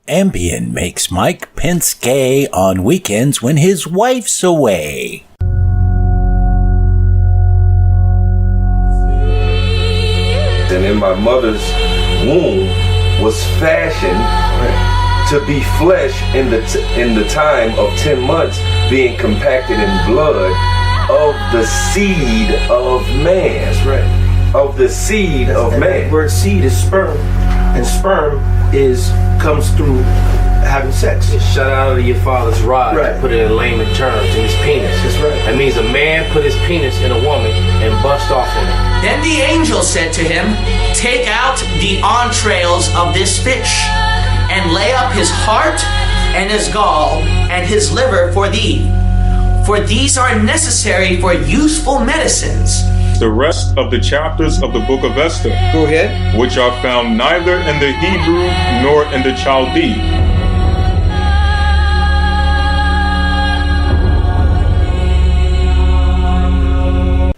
Ambien makes Mike Pence gay on weekends when his wife's away. And in my mother's womb was fashioned to be flesh in the time of 10 months, being compacted in blood of the seed of man. That's right. Of the seed of man. The word seed is sperm, and sperm comes through having sex. It's shut out of your father's rod, right. To put it in layman terms, in his penis. That's right. That means a man put his penis in a woman and bust off in it. Then the angel said to him, "Take out the entrails of this fish, and lay up his heart and his gall and his liver for thee. For these are necessary for useful medicines." The rest of the chapters of the book of Esther, Go ahead. which are found neither in the Hebrew nor in the Chaldee.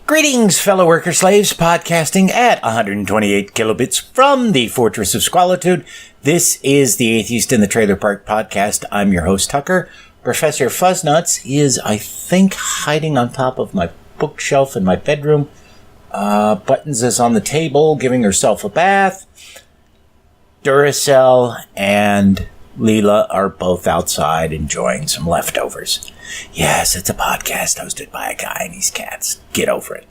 Greetings, fellow worker slaves, podcasting at 128 kilobits from the Fortress of Squalitude. This is the Atheist in the Trailer Park podcast. I'm your host, Tucker. Professor Fuzznuts is, I think, hiding on top of my bookshelf in my bedroom. Buttons is on the table, giving herself a bath. Duracell and Leela are both outside enjoying some leftovers. Yes, it's a podcast hosted by a guy and his cats. Get over it.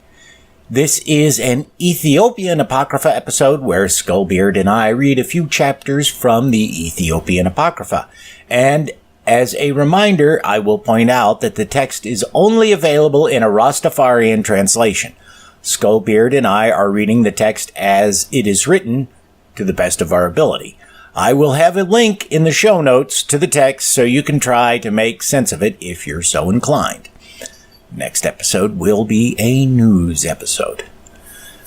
This is an Ethiopian Apocrypha episode where Skullbeard and I read a few chapters from the Ethiopian Apocrypha. And as a reminder, I will point out that the text is only available in a Rastafarian translation. Skullbeard and I are reading the text as it is written to the best of our ability. I will have a link in the show notes to the text so you can try to make sense of it if you're so inclined. Next episode will be a news episode.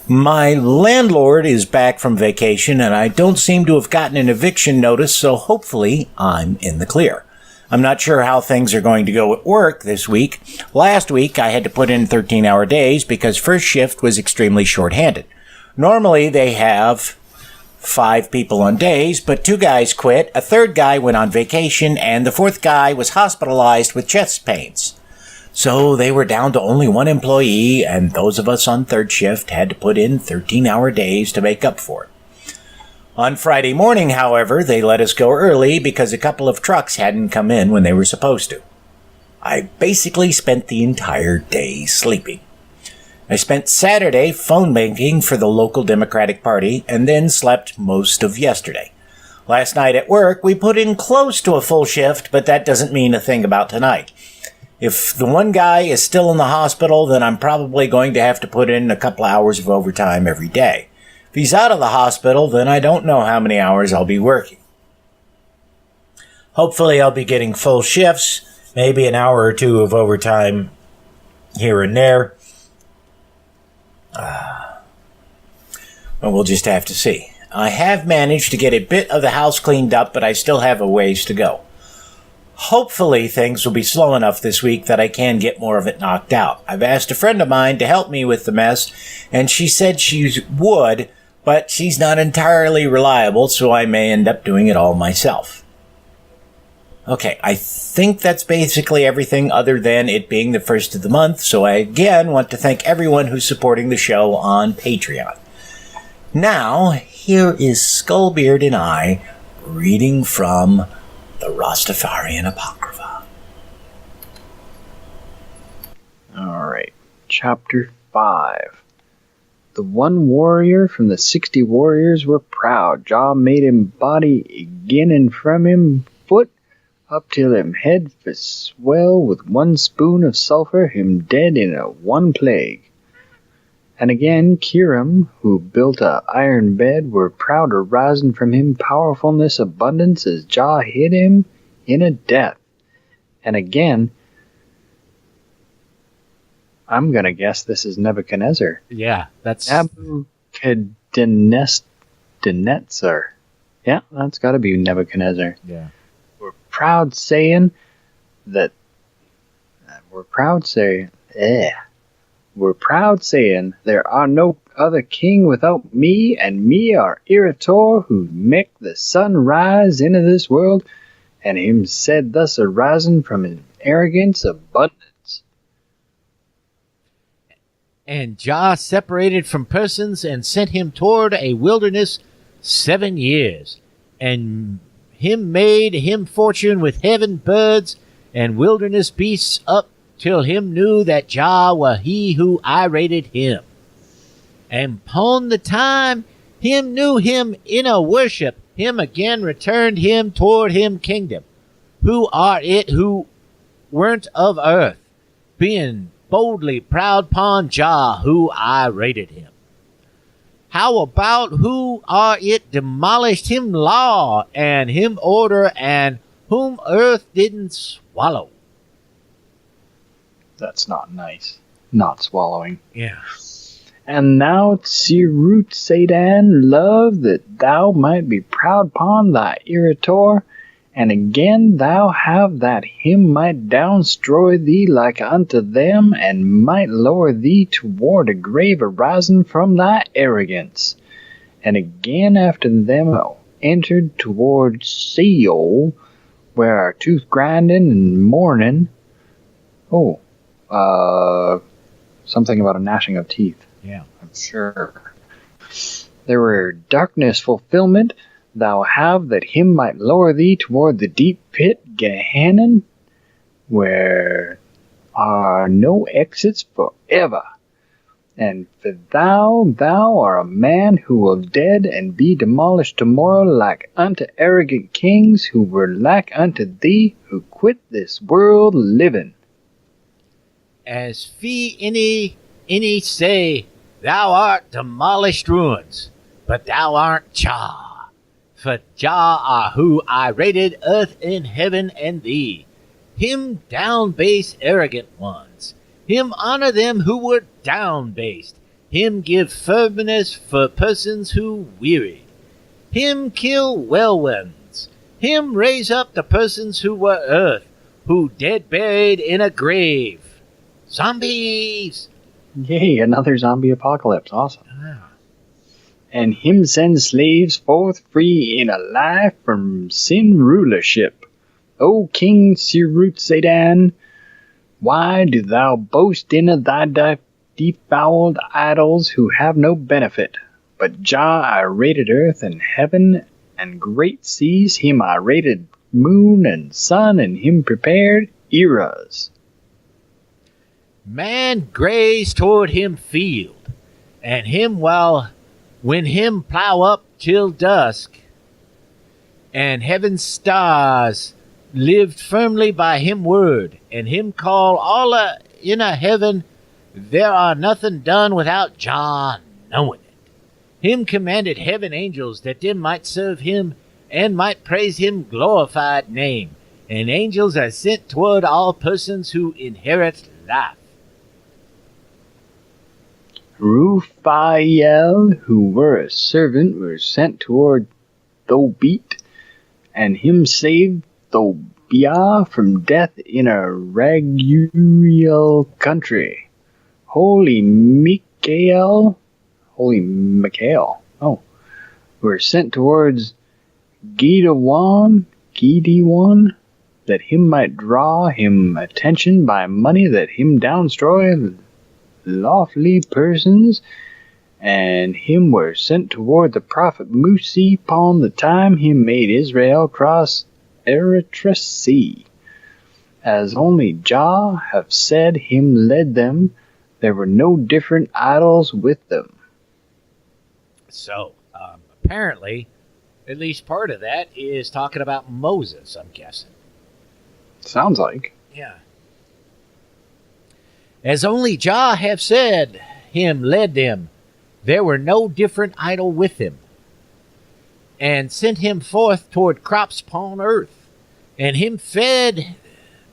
My landlord is back from vacation and I don't seem to have gotten an eviction notice, so hopefully I'm in the clear. I'm not sure how things are going to go at work this week. Last week I had to put in 13-hour days because first shift was extremely short-handed. Normally they have 5 people on days, but 2 guys quit, a third guy went on vacation, and the 4th guy was hospitalized with chest pains. So they were down to only 1 employee, and those of us on third shift had to put in 13-hour days to make up for it. On Friday morning, however, they let us go early because a couple of trucks hadn't come in when they were supposed to. I basically spent the entire day sleeping. I spent Saturday phone banking for the local Democratic Party and then slept most of yesterday. Last night at work, we put in close to a full shift, but that doesn't mean a thing about tonight. If the one guy is still in the hospital, then I'm probably going to have to put in a couple hours of overtime every day. If he's out of the hospital, then I don't know how many hours I'll be working. Hopefully I'll be getting full shifts, maybe an hour or 2 of overtime here and there. Well, we'll just have to see. I have managed to get a bit of the house cleaned up, but I still have a ways to go. Hopefully things will be slow enough this week that I can get more of it knocked out. I've asked a friend of mine to help me with the mess, and she said she would, but she's not entirely reliable, so I may end up doing it all myself. Okay, I think that's basically everything other than it being the first of the month, so I again want to thank everyone who's supporting the show on Patreon. Now, here is Skullbeard and I reading from the Rastafarian Apocrypha. Alright, Chapter 5. The one warrior from the 60 warriors were proud. Jah made him body again and from him foot up till him head for swell with 1 spoon of sulphur him dead in a 1 plague. And again Kiram, who built a iron bed, were proud arising from him powerfulness abundance as Jah hid him in a death. And again, I'm gonna guess this is Nebuchadnezzar. Yeah, that's Nebuchadnezzar. Yeah, that's gotta be Nebuchadnezzar. Yeah. We're proud saying there are no other king without me, and me are Irator, who make the sun rise into this world, and him said thus arising from his arrogance abundance. And Jah separated from persons and sent him toward a wilderness 7 years, and him made him fortune with heaven birds and wilderness beasts up till him knew that Jah were he who I rated him. And pon the time him knew him in a worship, him again returned him toward him kingdom, who are it who weren't of earth, being boldly proud pon Jah who I rated him. How about who are it demolished him law and him order, and whom earth didn't swallow? That's not nice. Not swallowing. Yeah. And thou, Tsirut Sadan, love that thou might be proud upon thy Irator, and again thou have that him might downstroy thee like unto them, and might lower thee toward a grave arising from thy arrogance. And again after them entered toward Sheol, where our tooth grinding and mourning. Something about a gnashing of teeth. Yeah. I'm sure. There were darkness fulfillment, thou have that him might lower thee toward the deep pit Gehenna, where are no exits forever. And for thou are a man who will dead and be demolished tomorrow, like unto arrogant kings who were like unto thee, who quit this world living. As fee any say, thou art demolished ruins, but thou art Jah. For Jah are who I rated earth and heaven and thee. Him down base arrogant ones. Him honor them who were down based. Him give firmness for persons who weary. Him kill well ones. Him raise up the persons who were earth, who dead buried in a grave. Zombies! Yay, another zombie apocalypse. Awesome. Ah. And him send slaves forth free in a life from sin rulership. O King Sirut Sadan, why do thou boast in thy defouled idols who have no benefit? But Jah I rated earth and heaven and great seas, him I rated moon and sun, and him prepared eras. Man graze toward him field, and him when him plow up till dusk, and heaven's stars lived firmly by him word, and him call all in a heaven, there are nothing done without Jah knowing it. Him commanded heaven angels that them might serve him and might praise him glorified name, and angels are sent toward all persons who inherit life. Ruphael, who were a servant, were sent toward Thobit, and him saved Thobiah from death in a Raguel country. Holy Michael, were sent towards Gideon, that him might draw him attention by money, that him downstroy lawfully persons, and him were sent toward the prophet Musi upon the time him made Israel cross Eritrea Sea. As only Jah have said him led them, there were no different idols with them. So, apparently, at least part of that is talking about Moses, I'm guessing. Sounds like. Yeah. As only Jah have said, him led them. There were no different idol with him. And sent him forth toward crops upon earth. And him fed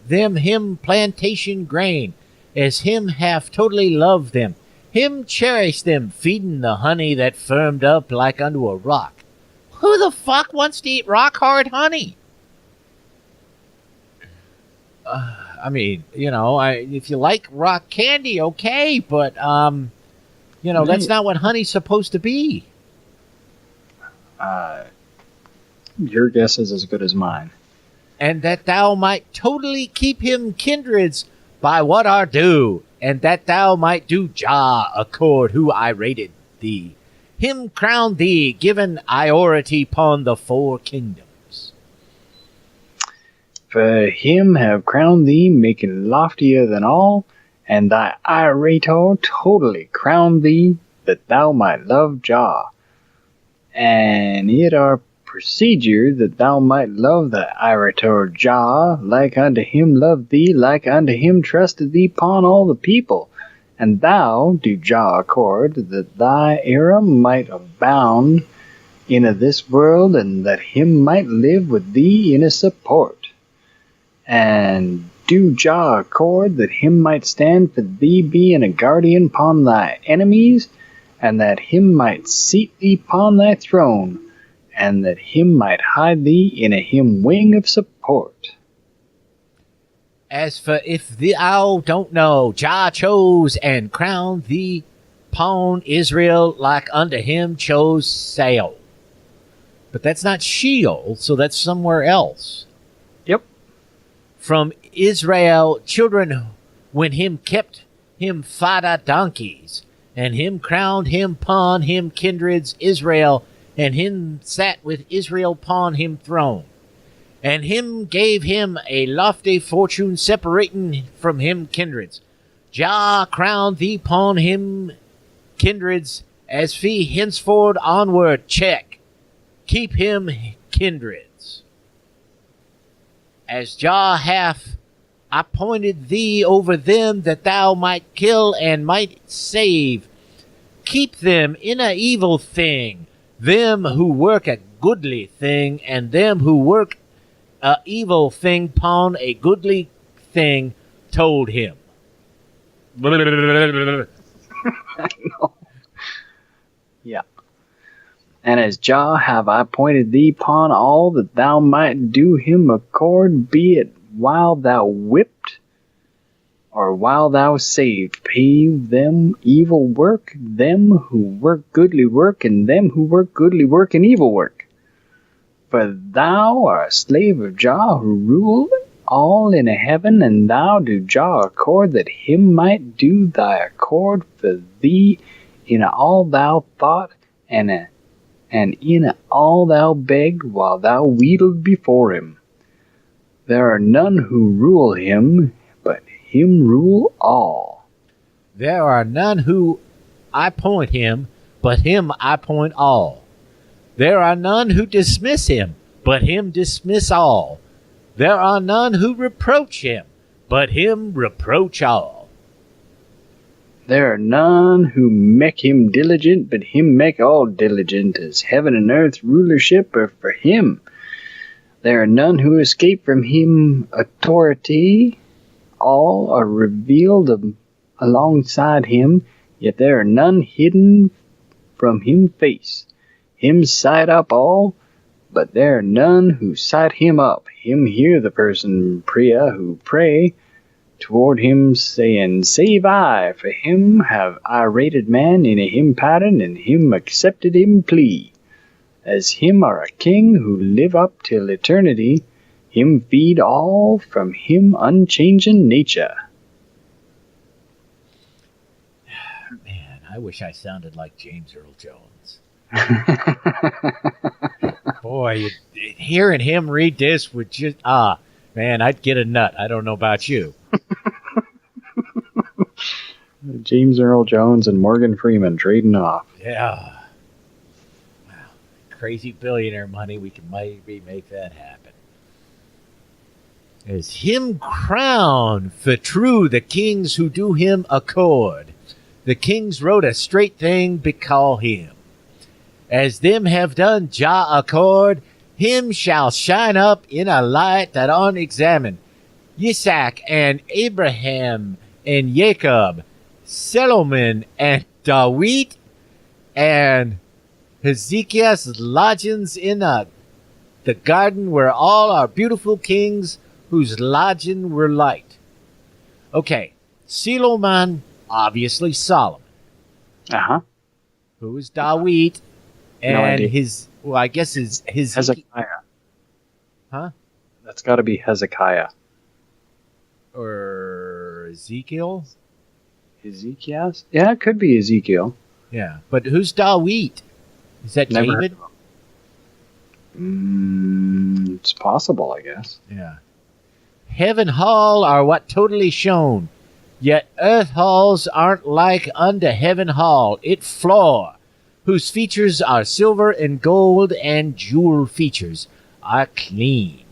them him plantation grain, as him have totally loved them. Him cherished them, feeding the honey that firmed up like unto a rock. Who the fuck wants to eat rock-hard honey? I mean, if you like rock candy, okay, but, That's not what honey's supposed to be. Your guess is as good as mine. And that thou might totally keep him kindreds by what are due, and that thou might do Jah accord who I rated thee. Him crown thee, given iority upon the 4 kingdoms. For him have crowned thee, making loftier than all, and thy irator totally crowned thee, that thou might love Jah. And it are procedure that thou might love the irator Jah, like unto him love thee, like unto him trusted thee upon all the people. And thou do Jah accord that thy era might abound in this world, and that him might live with thee in a support. And do Jah accord that him might stand for thee being a guardian upon thy enemies, and that him might seat thee upon thy throne, and that him might hide thee in a him wing of support. As for if thou don't know, Jah chose and crowned thee upon Israel like unto him chose Saul. But that's not Sheol, so that's somewhere else. Yep. From Israel, children, when him kept him fada donkeys, and him crowned him upon him kindreds Israel, and him sat with Israel upon him throne. And him gave him a lofty fortune separating from him kindreds. Jah crowned thee upon him kindreds, as fee henceforward onward check. Keep him kindreds. As Jah hath appointed thee over them that thou might kill and might save. Keep them in a evil thing, them who work a goodly thing, and them who work a evil thing upon a goodly thing told him. I know. Yeah. And as Jah have I appointed thee upon all that thou might do him accord, be it while thou whipped or while thou saved, pay them evil work, them who work goodly work, and them who work goodly work and evil work. For thou art a slave of Jah, who rule all in heaven, and thou do Jah accord that him might do thy accord for thee in all thou thought, and in all thou begged, while thou wheedled before him. There are none who rule him, but him rule all. There are none who appoint him, but him appoint all. There are none who dismiss him, but him dismiss all. There are none who reproach him, but him reproach all. There are none who make him diligent, but him make all diligent, as heaven and earth rulership are for him. There are none who escape from him authority, all are revealed alongside him, yet there are none hidden from him face. Him sight up all, but there are none who sight him up. Him hear the person Priya who pray toward him, saying, Save I, for him have I rated man in a him pattern, and him accepted him plea. As him are a king who live up till eternity, him feed all from him unchanging nature. Man, I wish I sounded like James Earl Jones. Boy, hearing him read this would just, man, I'd get a nut. I don't know about you. James Earl Jones and Morgan Freeman trading off. Yeah. Wow. Crazy billionaire money. We can maybe make that happen. As him crown for true the kings who do him accord. The kings wrote a straight thing becall him. As them have done Jah accord, him shall shine up in a light that unexamined. Isaac and Abraham and Jacob, Solomon and David, and Hezekiah's lodgings in the garden where all our beautiful kings whose lodging were light. Okay, Solomon, obviously Solomon. Uh-huh. Who is Dawit? And idea. I guess his Hezekiah. Huh? That's got to be Hezekiah. Or Ezekiel? Ezekiel? Yeah, it could be Ezekiel. Yeah. But who's Dawit? Is that Never heard David? of him. It's possible, I guess. Yeah. Heaven hall are what totally shone. Yet earth halls aren't like unto heaven hall. It floor, whose features are silver and gold, and jewel features are clean.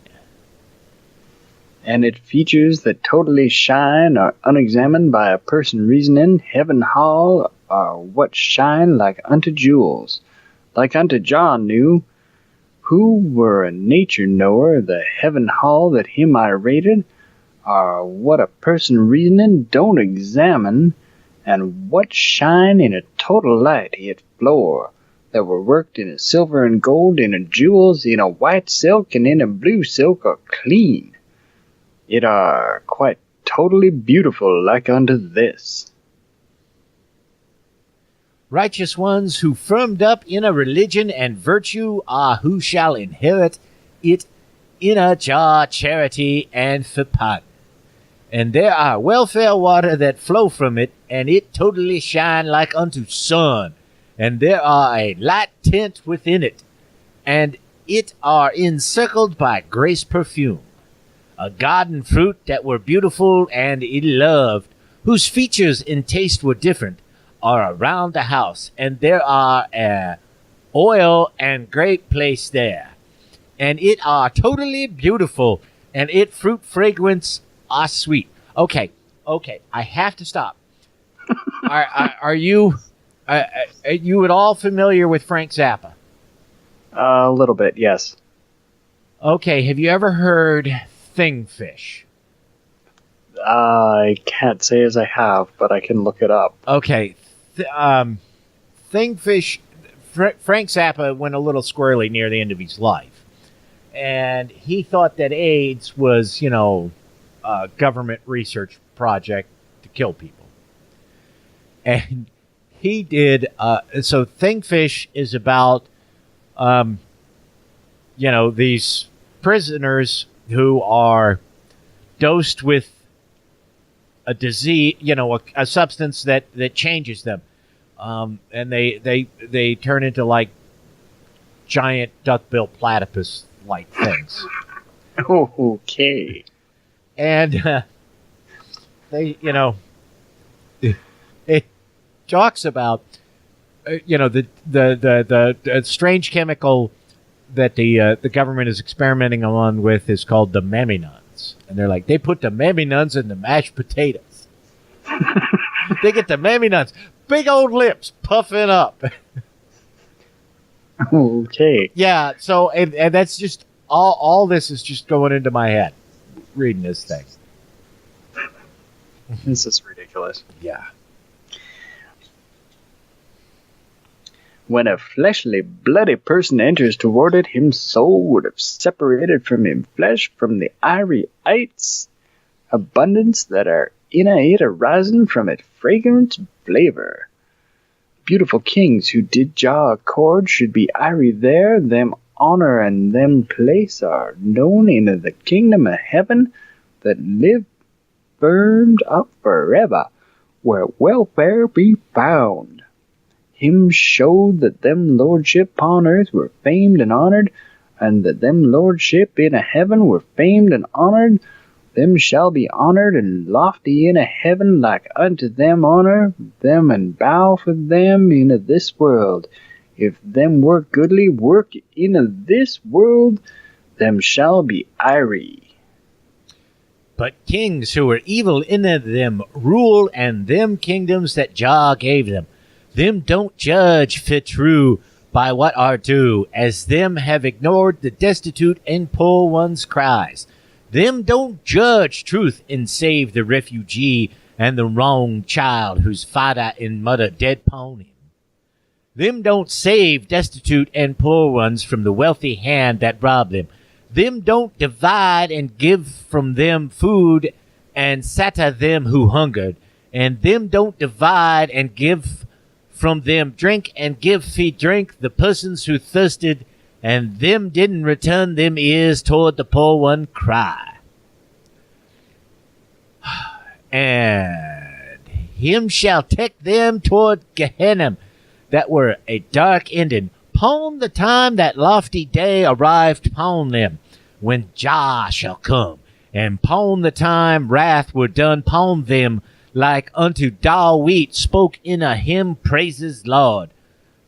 And it features that totally shine are unexamined by a person reasoning. Heaven hall are what shine like unto jewels. Like unto John knew, who were a nature knower, the heaven hall that him I rated, are what a person reasoning don't examine, and what shine in a total light it floor, that were worked in a silver and gold, in a jewels, in a white silk, and in a blue silk are clean. It are quite totally beautiful like unto this. Righteous ones who firmed up in a religion and virtue are who shall inherit it in a jar charity and for pardon. And there are welfare water that flow from it, and it totally shine like unto sun. And there are a light tent within it, and it are encircled by grace perfume. A garden fruit that were beautiful and it loved, whose features in taste were different, are around the house, and there are oil and great place there. And it are totally beautiful, and it fruit fragrance are sweet. Okay, I have to stop. Are you at all familiar with Frank Zappa? A little bit, yes. Okay, have you ever heard Thingfish? I can't say as I have, but I can look it up. Okay, Thingfish. Frank Zappa went a little squirrely near the end of his life, and he thought that AIDS was, a government research project to kill people. And he did, so Thingfish is about, these prisoners who are dosed with a disease, a substance that changes them. And they turn into like giant duckbill platypus like things. Okay. And it talks about the strange chemical that the government is experimenting on with is called the Maminuns, and they're like, they put the Maminuns in the mashed potatoes. They get the Maminuns, big old lips puffing up. Okay. Yeah. So and that's just all. This is just going into my head reading this thing. This is ridiculous. Yeah. When a fleshly, bloody person enters toward it, him soul would have separated from him flesh from the irie ites, abundance that are in it arising from it fragrant flavor. Beautiful kings who did jaw accord should be irie there, them honor and them place are known in the kingdom of heaven that live firmed up forever, where welfare be found. Him showed that them lordship upon earth were famed and honored, and that them lordship in a heaven were famed and honored. Them shall be honored and lofty in a heaven, like unto them honor them and bow for them in this world. If them work goodly work in this world, them shall be irie. But kings who were evil in them rule, and them kingdoms that Jah gave them. Them don't judge fit true by what are due, as them have ignored the destitute and poor one's cries. Them don't judge truth and save the refugee and the wrong child whose father and mother dead pon him. Them don't save destitute and poor ones from the wealthy hand that rob them. Them don't divide and give from them food and sata them who hungered, and them don't divide and give from them drink and give feed drink the persons who thirsted, and them didn't return them ears toward the poor one cry. And him shall take them toward Gehenna, that were a dark ending, pon the time that lofty day arrived pon them, when Jah shall come, and pon the time wrath were done pon them, like unto Dawit spoke in a hymn praises Lord.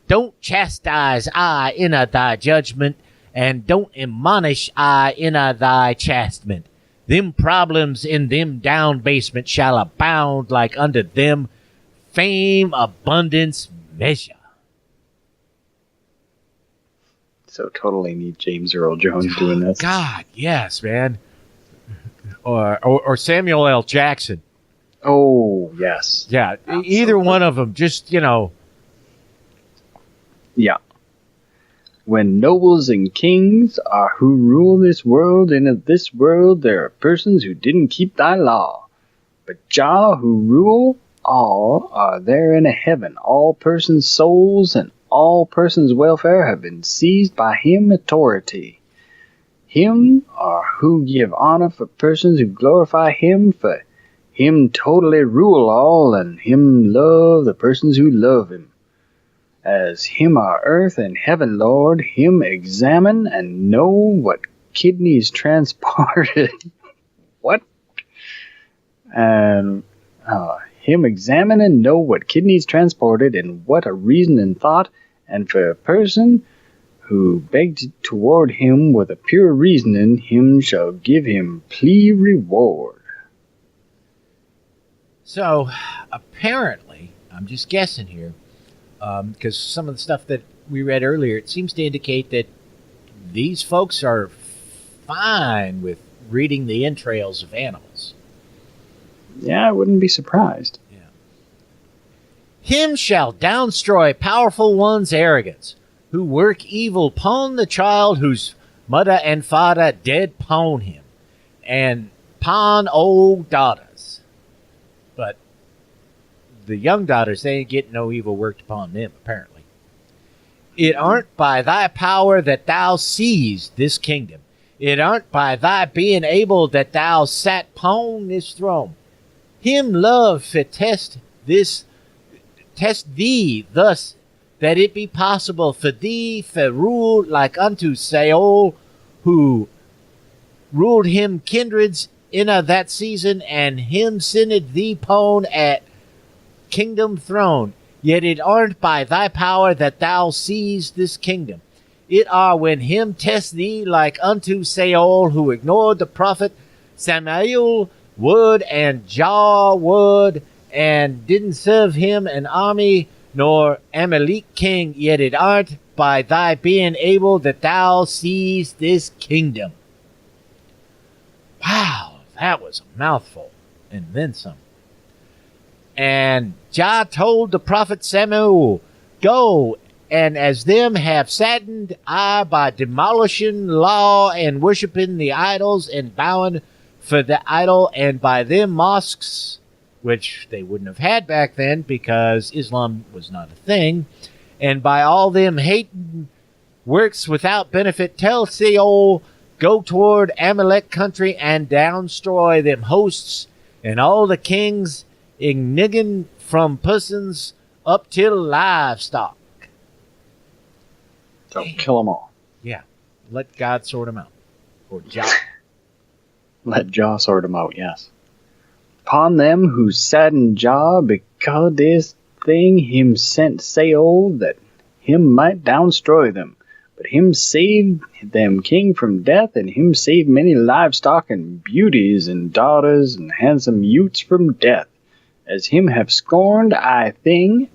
Don't chastise I in a thy judgment, and don't admonish I in a thy chastisement. Them problems in them down basement shall abound like unto them fame, abundance, measure. So totally need James Earl Jones doing this. God, yes, man. Or Samuel L. Jackson. Oh, yes. Yeah, Absolutely. Either one of them. Just, Yeah. When nobles and kings are who rule this world, and in this world there are persons who didn't keep thy law. But Jah who rule all are there in heaven. All persons' souls and all persons' welfare have been seized by him authority. Him are who give honor for persons who glorify him, for him totally rule all, and him love the persons who love him. As him are earth and heaven Lord, him examine and know what kidneys transported. What? And him examine and know what kidneys transported, and what a reason and thought, and for a person who begged toward him with a pure reasoning, him shall give him plea reward. so apparently, I'm just guessing here, because some of the stuff that we read earlier, it seems to indicate that these folks are fine with reading the entrails of animals. Yeah, I wouldn't be surprised. Him shall downstroy powerful one's arrogance, who work evil pon the child whose mother and father dead pon him, and pon old daughters. But the young daughters, they ain't getting no evil worked upon them, apparently. It aren't by thy power that thou seized this kingdom. It aren't by thy being able that thou sat pon this throne. Him love for test thee thus, that it be possible for thee for rule like unto Saul, who ruled him kindreds in that season, and him sinned thee pon at kingdom throne. Yet it aren't by thy power that thou seized this kingdom. It are when him test thee like unto Saul, who ignored the prophet Samuel word and Jah word, and didn't serve him an army nor Amalek king. Yet it aren't by thy being able that thou seized this kingdom. Wow, that was a mouthful, and then some. And Jah told the prophet Samuel, go, and as them have saddened I by demolishing law and worshiping the idols and bowing for the idol, and by them mosques, which they wouldn't have had back then because Islam was not a thing, and by all them hating works without benefit, tell Saul, go toward Amalek country and downstroy them hosts, and all the kings ignigan from persons up till livestock. So kill them all. Yeah, let God sort them out. Or Jah. Let Jah sort them out, yes. Upon them who saddened Jah, because this thing him sent Saul, that him might downstroy them. But him saved them king from death, and him saved many livestock and beauties and daughters and handsome youths from death. As him have scorned I thing,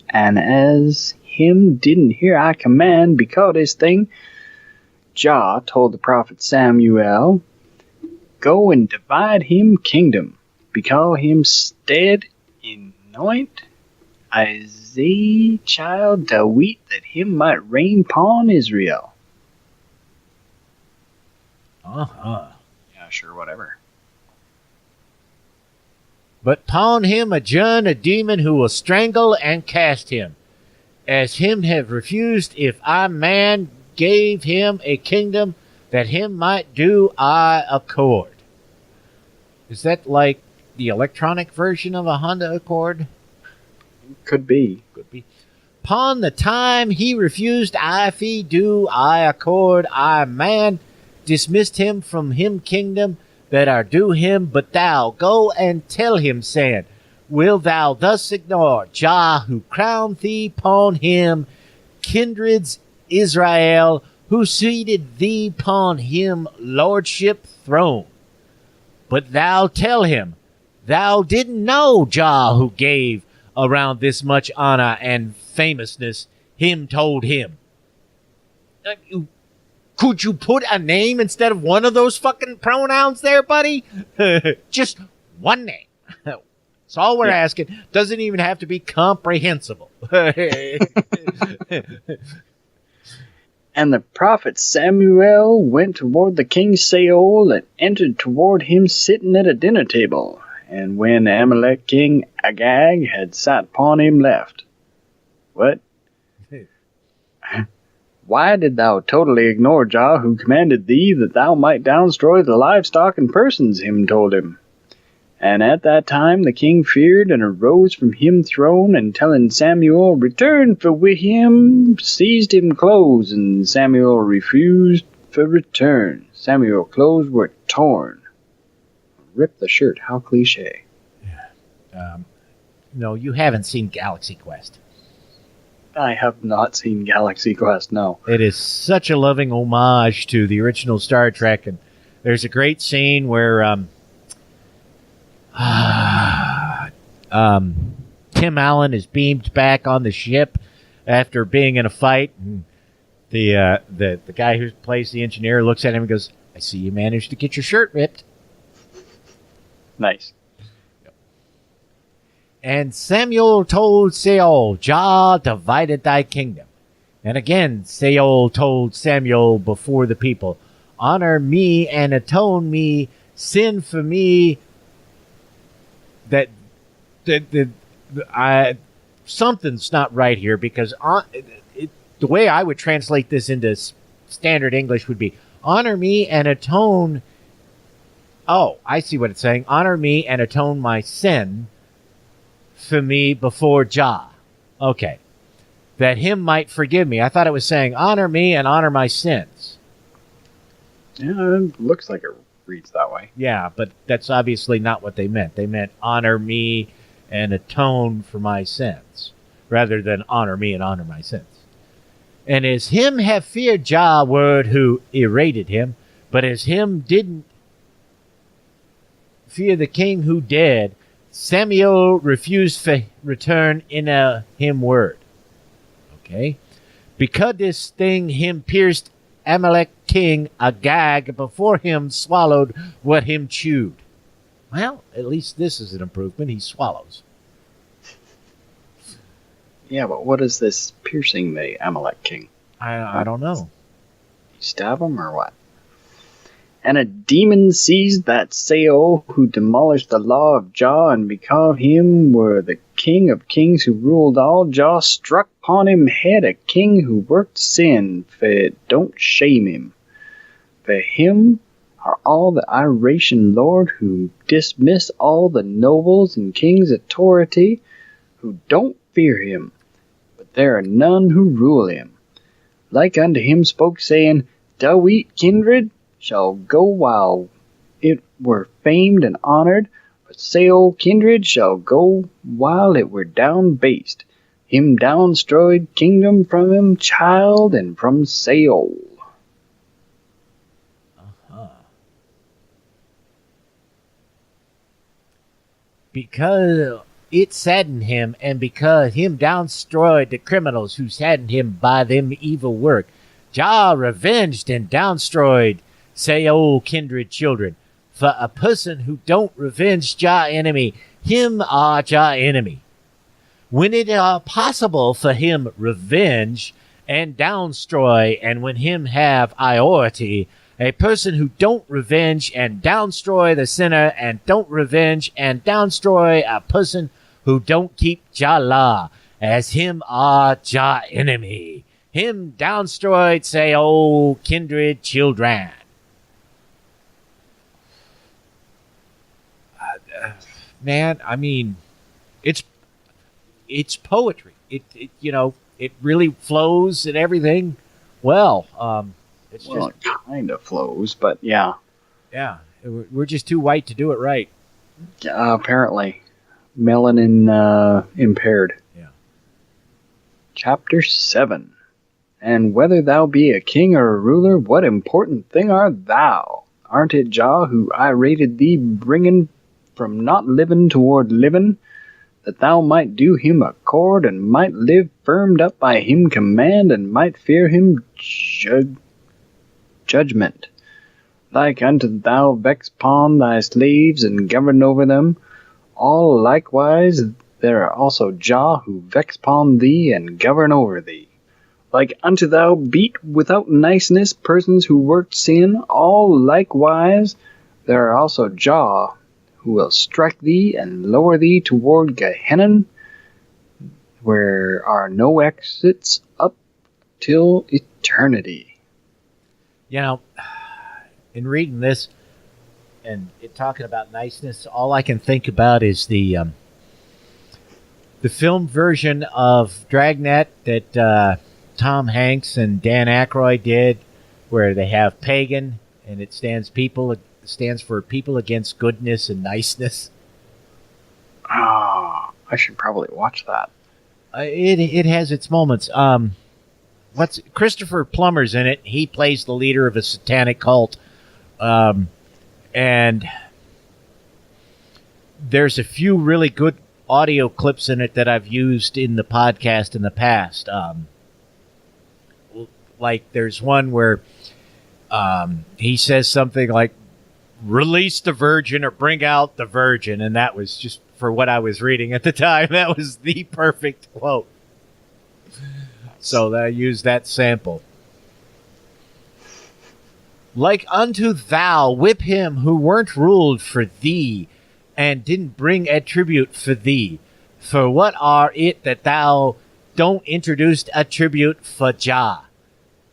and as him didn't hear I command, because this thing, Jah told the prophet Samuel, go and divide him kingdom, because him stead anoint Isaiah child Dawit, that him might reign upon Israel. Uh-huh. Yeah, sure, whatever. But pon him adjourn a demon who will strangle and cast him, as him have refused, if I man gave him a kingdom that him might do I accord. Is that like the electronic version of a Honda Accord? Could be. Could be. Upon the time he refused, I fee do I accord, I man dismissed him from him kingdom that are due him, but thou go and tell him, saying, will thou thus ignore Jah who crowned thee upon him kindred's Israel, who seated thee upon him lordship throne? But thou tell him, thou didn't know Jah who gave around this much honor and famousness, him told him. Could you put a name instead of one of those fucking pronouns there, buddy? Just one name. That's all we're asking. Doesn't even have to be comprehensible. And the prophet Samuel went toward the king Saul and entered toward him sitting at a dinner table. And when Amalek king Agag had sat upon him left. What? Why did thou totally ignore Jah who commanded thee that thou might downstroy the livestock and persons? Him told him. And at that time the king feared and arose from him throne, and telling Samuel, return for with him, seized him clothes, and Samuel refused for return. Samuel's clothes were torn. Rip the shirt, how cliche. No, you haven't seen Galaxy Quest. I have not seen Galaxy Quest, no. It is such a loving homage to the original Star Trek, and there's a great scene where Tim Allen is beamed back on the ship after being in a fight, and the guy who plays the engineer looks at him and goes, I see you managed to get your shirt ripped. Nice. And Samuel told Saul, Jah divided thy kingdom. And again, Saul told Samuel before the people, honor me and atone me, sin for me, something's not right here, because the way I would translate this into standard English would be, honor me and atone. Oh, I see what it's saying. Honor me and atone my sin for me before Jah. Okay. That him might forgive me. I thought it was saying, honor me and honor my sins. Yeah, it looks like it reads that way. Yeah, but that's obviously not what they meant. They meant honor me and atone for my sins, rather than honor me and honor my sins. And as him have feared Jah word who irrated him, but as him didn't fear the king who dead, Samuel refused to return in a him word. Okay? Because this thing him pierced Amalek king Agag before him swallowed what him chewed. Well, at least this is an improvement. He swallows. Yeah, but what is this piercing the Amalek king? I don't know. You stab him or what? And a demon seized that Saul who demolished the law of Jah, and because him were the king of kings who ruled all, Jah struck upon him head a king who worked sin, for it don't shame him. For him are all the Iration Lord who dismiss all the nobles and kings' authority, who don't fear him, but there are none who rule him. Like unto him spoke, saying, thou eat kindred shall go while it were famed and honored, but Saul kindred shall go while it were down based. Him downstroyed kingdom from him child and from Saul. Because it saddened him, and because him downstroyed the criminals who saddened him by them evil work, Jah revenged and downstroyed Saul kindred children. For a person who don't revenge Jah enemy, him are Jah enemy. When it are possible for him revenge and downstroy, and when him have iority, a person who don't revenge and downstroy the sinner, and don't revenge and downstroy a person who don't keep Jah law, as him are Jah enemy. Him downstroyed say, oh, kindred children. Man, I mean, it's poetry. It it really flows and everything. Well, it kind of flows, but yeah. Yeah, we're just too white to do it right. Apparently. Melanin impaired. Yeah. Chapter 7. And whether thou be a king or a ruler, what important thing art thou? Aren't it Jah who I rated thee, bringing from not living toward living, that thou might do him accord, and might live firmed up by him command, and might fear him judgment? Like unto thou vex upon thy slaves, and govern over them, all likewise there are also Jah who vex upon thee, and govern over thee. Like unto thou beat without niceness persons who worked sin, all likewise there are also Jah who will strike thee and lower thee toward Gehenna, where are no exits up till eternity. You know, in reading this and it talking about niceness, all I can think about is the film version of Dragnet that Tom Hanks and Dan Aykroyd did, where they have pagan and it stands for people against goodness and niceness. I should probably watch that. It has its moments. Christopher Plummer's in it. He plays the leader of a satanic cult. And there's a few really good audio clips in it that I've used in the podcast in the past. Like there's one where he says something like, release the virgin or bring out the virgin. And that was just for what I was reading at the time. That was the perfect quote. So I used that sample. Like unto thou, whip him who weren't ruled for thee, and didn't bring attribute for thee. For what are it that thou don't introduce attribute for Jah?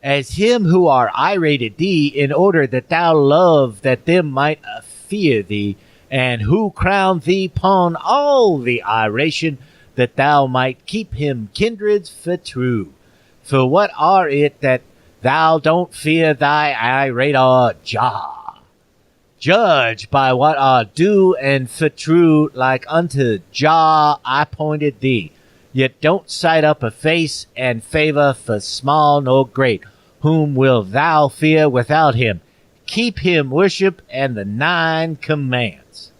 As him who are irated thee, in order that thou love that them might fear thee, and who crown thee pon all the iration, that thou might keep him kindreds for true. For what are it that thou don't fear thy irator Jah? Judge by what are due and for true, like unto Jah I pointed thee. Yet don't sight up a face and favor for small nor great. Whom will thou fear without him? Keep him worship and the 9 commands.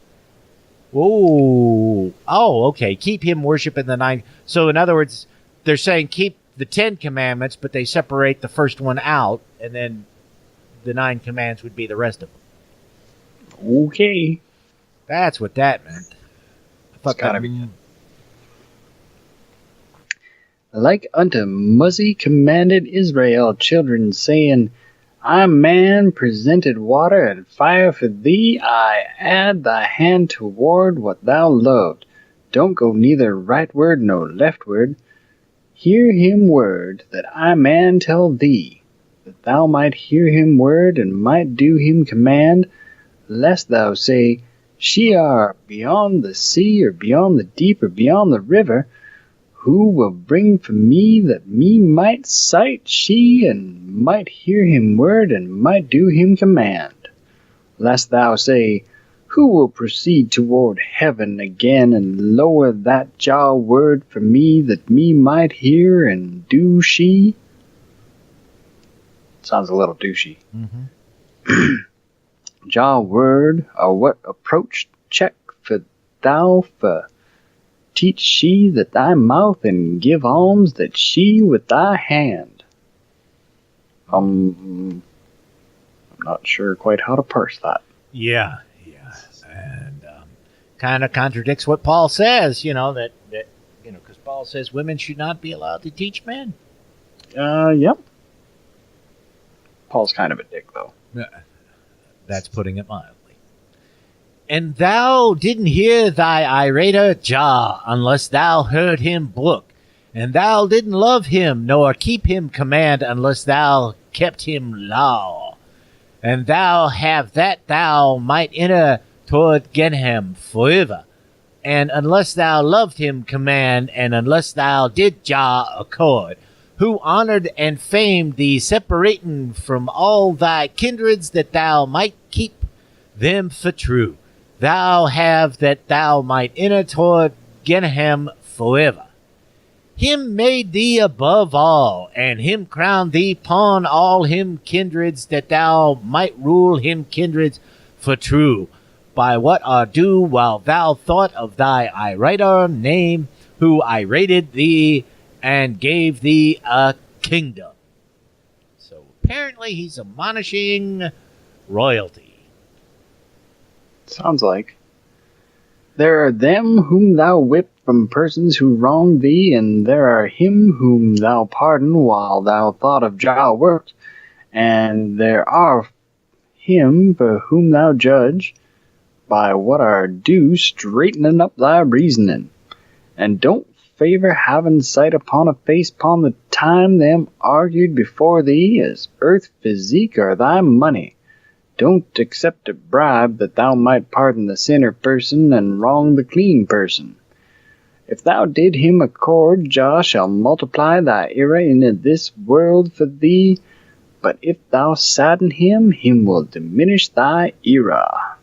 Okay. Keep him worship and the 9. So in other words, they're saying keep the 10 commandments, but they separate the first one out, and then the 9 commands would be the rest of them. Okay. That's what that meant. It's gotta be good. Like unto Muzzy commanded Israel children, saying, I man presented water and fire for thee, I add thy hand toward what thou loved. Don't go neither rightward nor leftward. Hear him word that I man tell thee, that thou might hear him word and might do him command, lest thou say, she are beyond the sea, or beyond the deep, or beyond the river. Who will bring for me that me might sight she, and might hear him word, and might do him command? Lest thou say, who will proceed toward heaven again, and lower that Jah word for me, that me might hear and do she? Sounds a little douchey. Mm-hmm. Jah word, or what approach check for thou for? Teach she that thy mouth, and give alms that she with thy hand. I'm not sure quite how to parse that. Yeah. And kind of contradicts what Paul says, that because Paul says women should not be allowed to teach men. Yep. Paul's kind of a dick, though. That's putting it mildly. And thou didn't hear thy irator Jah, unless thou heard him book. And thou didn't love him, nor keep him command, unless thou kept him law. And thou have that thou might enter toward Genhem forever. And unless thou loved him command, and unless thou did Jah accord, who honored and famed thee, separating from all thy kindreds, that thou might keep them for true. Thou have that thou might enter toward Genhem forever. Him made thee above all, and him crowned thee upon all him kindreds, that thou might rule him kindreds for true, by what are due, while thou thought of thy Irator name, who irated thee and gave thee a kingdom. So apparently he's admonishing royalty. Sounds like. There are them whom thou whip from persons who wrong thee, and there are him whom thou pardon while thou thought of Jah worked, and there are him for whom thou judge, by what are due, straightening up thy reasoning. And don't favor having sight upon a face upon the time them argued before thee, as earth, physique, or thy money. Don't accept a bribe that thou might pardon the sinner person and wrong the clean person. If thou did him accord, Jah shall multiply thy era in this world for thee, but if thou sadden him, him will diminish thy era.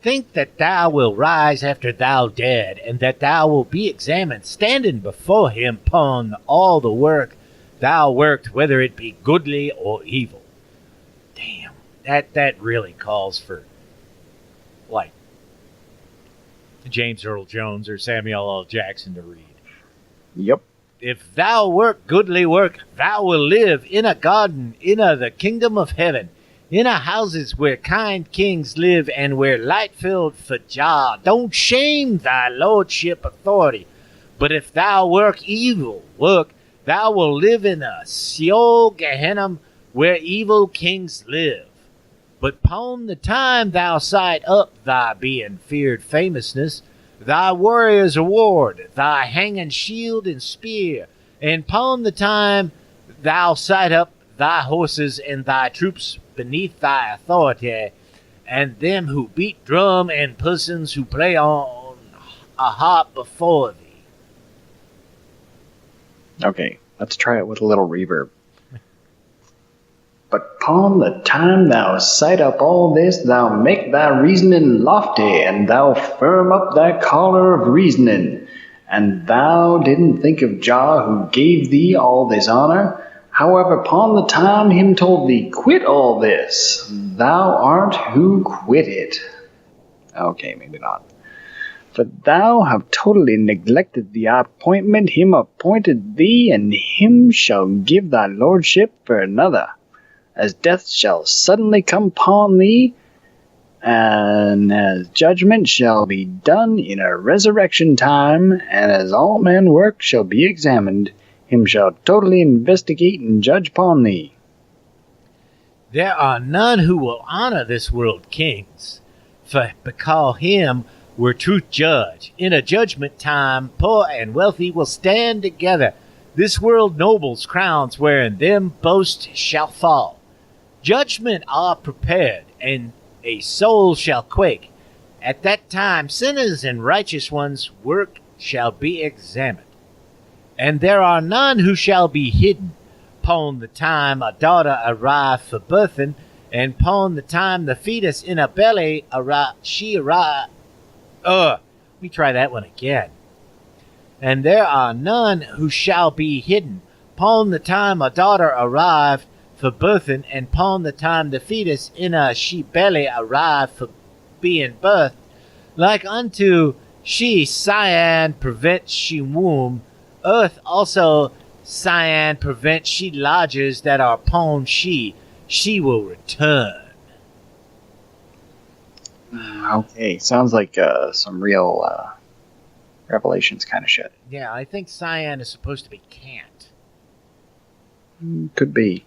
Think that thou will rise after thou dead, and that thou will be examined, standing before him upon all the work thou worked, whether it be goodly or evil. Damn, that really calls for, like, James Earl Jones or Samuel L. Jackson to read. Yep. If thou work goodly work, thou will live in a garden, in the kingdom of heaven, in houses where kind kings live, and where light filled for Jah. Don't shame thy lordship authority. But if thou work evil work, thou will live in a Sheol Gehenna, where evil kings live. But pon the time thou sight up thy being feared famousness, thy warrior's award, thy hanging shield and spear, and pon the time thou sight up thy horses and thy troops beneath thy authority, and them who beat drum and persons who play on a harp before thee. Okay, let's try it with a little reverb. But pon the time thou sight up all this, thou make thy reasoning lofty, and thou firm up thy collar of reasoning. And thou didn't think of Jah who gave thee all this honor. However, upon the time him told thee, quit all this, thou art who quit it. Okay, maybe not. For thou have totally neglected the appointment him appointed thee, and him shall give thy lordship for another, as death shall suddenly come upon thee, and as judgment shall be done in a resurrection time, and as all men work shall be examined, him shall totally investigate and judge upon thee. There are none who will honor this world kings, for because him were truth judge. In a judgment time, poor and wealthy will stand together. This world nobles crowns wherein them boast shall fall. Judgment are prepared, and a soul shall quake. At that time sinners and righteous ones' work shall be examined. And there are none who shall be hidden. Pon the time a daughter arrive for birthing, and pon the time the fetus in a belly arrive. Let me try that one again. And there are none who shall be hidden. Pon the time a daughter arrived for birthing, and pon the time the fetus in a she belly arrived for being birthed, like unto she cyan prevent she womb, earth also cyan prevent she lodges that are pon she will return. Okay, sounds like some real Revelations kind of shit. Yeah, I think cyan is supposed to be can't. Could be.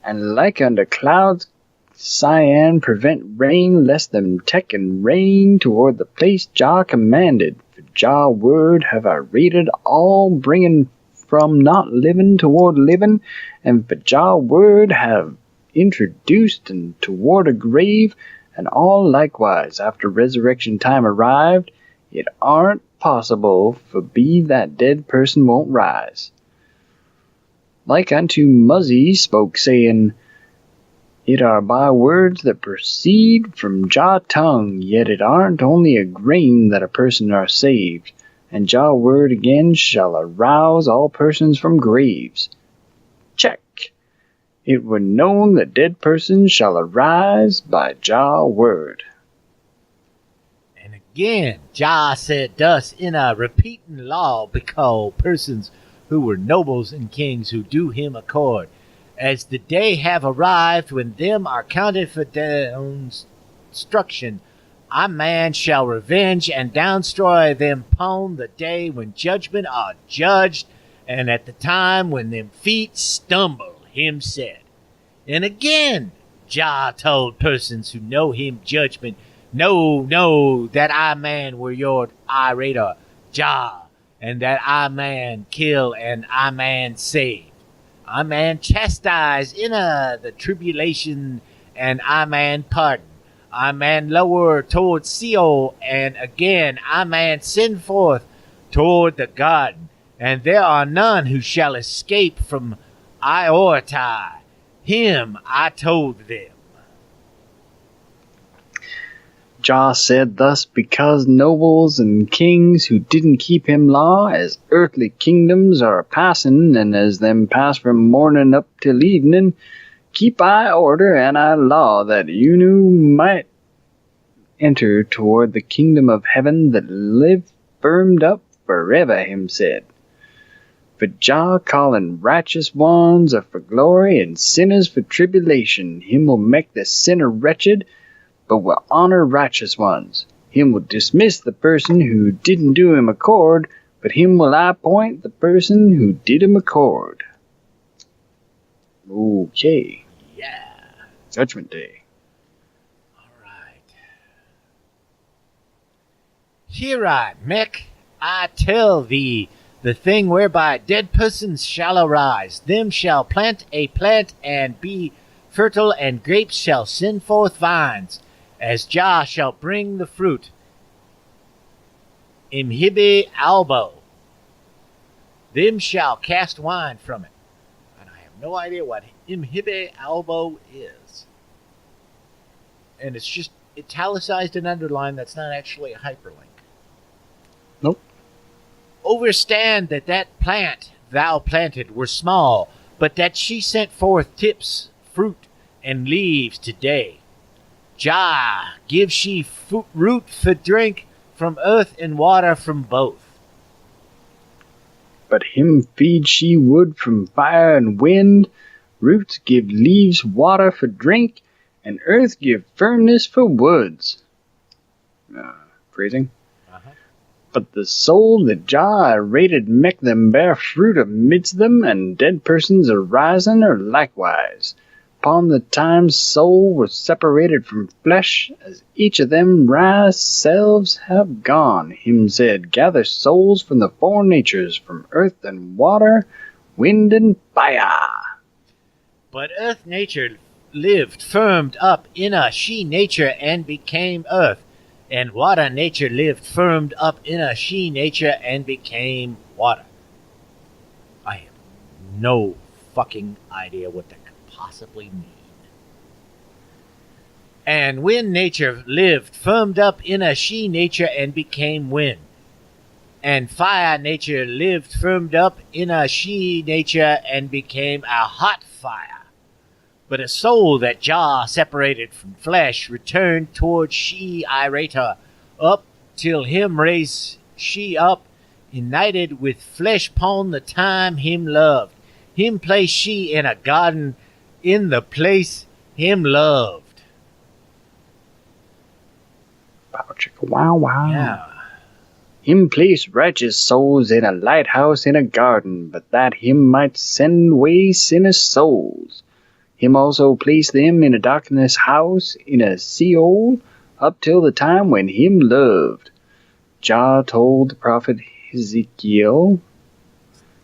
And like unto clouds, cyan prevent rain, lest them take and rain toward the place Jah commanded. For Jah word have I rated all, bringing from not living toward living, and for Jah word have introduced and toward a grave, and all likewise after resurrection time arrived, it aren't possible for be that dead person won't rise. Like unto Muzzy spoke, saying, it are by words that proceed from Jah tongue, yet it aren't only a grain that a person are saved, and Jah word again shall arouse all persons from graves. Check. It were known that dead persons shall arise by Jah word. And again, Jah said thus in a repeating law, because persons who were nobles and kings who do him accord, as the day have arrived when them are counted for their own destruction, a man shall revenge and downstroy them upon the day when judgment are judged, and at the time when them feet stumble, him said. And again, Jah told persons who know him judgment, know that I man were your irator, Jah, and that I man kill and I man save. I man chastise in the tribulation, and I man pardon. I man lower toward Sheol, and again I man send forth toward the garden. And there are none who shall escape from Iortai. Him I told them. Jah said thus because nobles and kings who didn't keep him law, as earthly kingdoms are passing, and as them pass from morning up till evening, keep I order and I law, that you might enter toward the kingdom of heaven that live firmed up forever, him said. For Jah calling righteous ones are for glory, and sinners for tribulation, him will make the sinner wretched, but will honor righteous ones. Him will dismiss the person who didn't do him accord, but him will appoint the person who did him accord. Okay. Yeah. Judgment Day. All right. Hear I, Mech, I tell thee, the thing whereby dead persons shall arise. Them shall plant a plant and be fertile, and grapes shall send forth vines, as Jah shall bring the fruit. Imhibe albo. Them shall cast wine from it. And I have no idea what imhibe albo is. And it's just italicized and underlined. That's not actually a hyperlink. Nope. Overstand that plant thou planted were small, but that she sent forth tips, fruit, and leaves today. Jah give she root for drink from earth and water from both. But him feed she wood from fire and wind, roots give leaves water for drink, and earth give firmness for woods. Phrasing. But the soul that Jah rated make them bear fruit amidst them, and dead persons arising are likewise. Upon the time soul was separated from flesh, as each of them rise selves have gone, him said, gather souls from the four natures, from earth and water, wind and fire. But earth nature lived firmed up in a she nature and became earth, and water nature lived firmed up in a she nature and became water. I have no fucking idea what that could possibly mean. And wind nature lived firmed up in a she nature and became wind. And fire nature lived firmed up in a she nature and became a hot fire. But a soul that Jah separated from flesh returned toward she irata, up till him raise she up, united with flesh pon the time him loved. Him place she in a garden in the place him loved. Bow chicka wow wow. Yeah. Him place righteous souls in a lighthouse in a garden, but that him might send away sinners' souls. Him also placed them in a darkness house in a Sheol, up till the time when him loved. Jah told the prophet Ezekiel,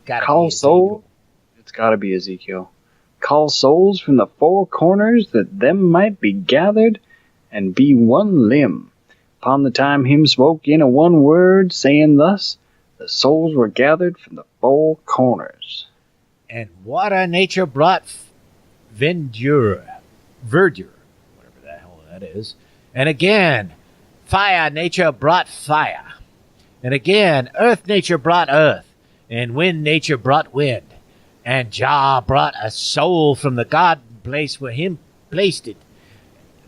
call souls. It's got to be Ezekiel. Call souls from the four corners that them might be gathered and be one limb. Upon the time him spoke in a one word, saying thus, the souls were gathered from the four corners. And water nature brought verdure, whatever the hell that is. And again, fire nature brought fire. And again, earth nature brought earth. And wind nature brought wind. And Jah brought a soul from the garden place where him placed it.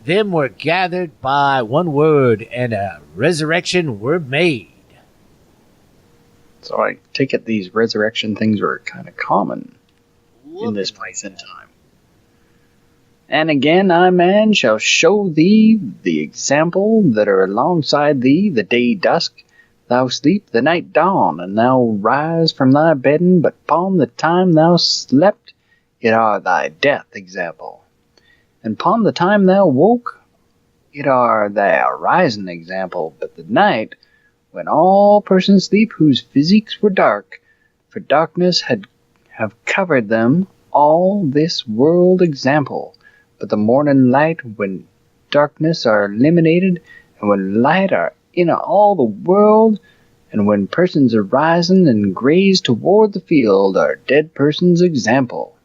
Them were gathered by one word, and a resurrection were made. So I take it these resurrection things were kind of common in this place and time. And again, I, man, shall show thee the example that are alongside thee, the day dusk. Thou sleep, the night dawn, and thou rise from thy bedding, but upon the time thou slept, it are thy death example. And upon the time thou woke, it are thy rising example. But the night, when all persons sleep whose physiques were dark, for darkness have covered them, all this world example. But the morning light, when darkness are eliminated, and when light are in all the world, and when persons are rising and graze toward the field, are dead persons' example.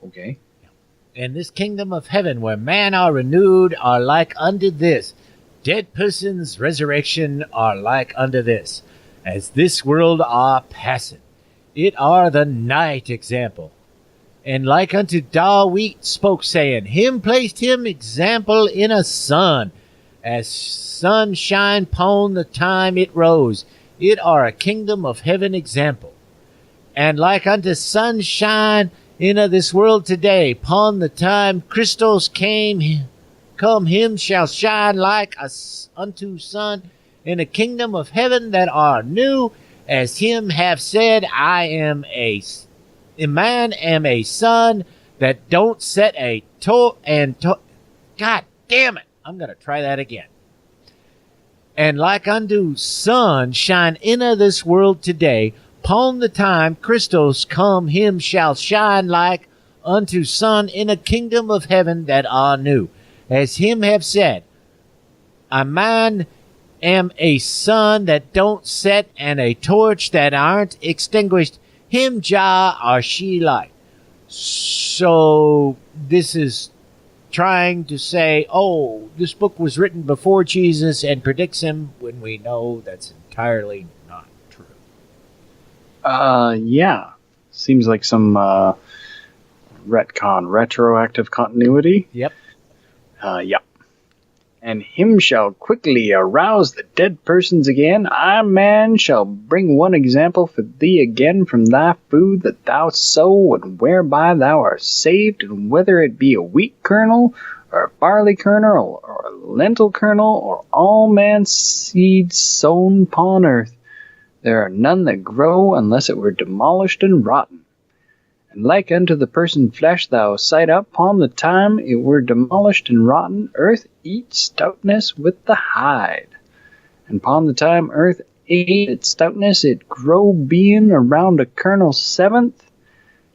Okay. And this kingdom of heaven where man are renewed are like unto this. Dead persons' resurrection are like unto this. As this world are passing, it are the night example. And like unto Dawit spoke, saying, him placed him example in a sun. As sun shine pon the time it rose, it are a kingdom of heaven example. And like unto sunshine in this world today, pon the time Christos come him shall shine like unto sun in a kingdom of heaven that are new, as him have said, I am a son that don't set a God damn it, I'm gonna try that again. And like unto sun shine in this world today, upon the time Christos come, him shall shine like unto sun in a kingdom of heaven that are new. As him have said, a man am a sun that don't set, and a torch that aren't extinguished. Him Jah are she like. So this is trying to say, oh, this book was written before Jesus and predicts him, when we know that's entirely not true. Yeah. Seems like some retcon, retroactive continuity. Yep. Yep. And him shall quickly arouse the dead persons again. I, man, shall bring one example for thee again from thy food that thou sow, and whereby thou art saved, and whether it be a wheat kernel, or a barley kernel, or a lentil kernel, or all man's seeds sown upon earth. There are none that grow unless it were demolished and rotten. And like unto the person flesh thou sight up upon the time it were demolished and rotten, earth eat stoutness with the hide. And upon the time earth ate its stoutness, it grow being around a kernel seventh.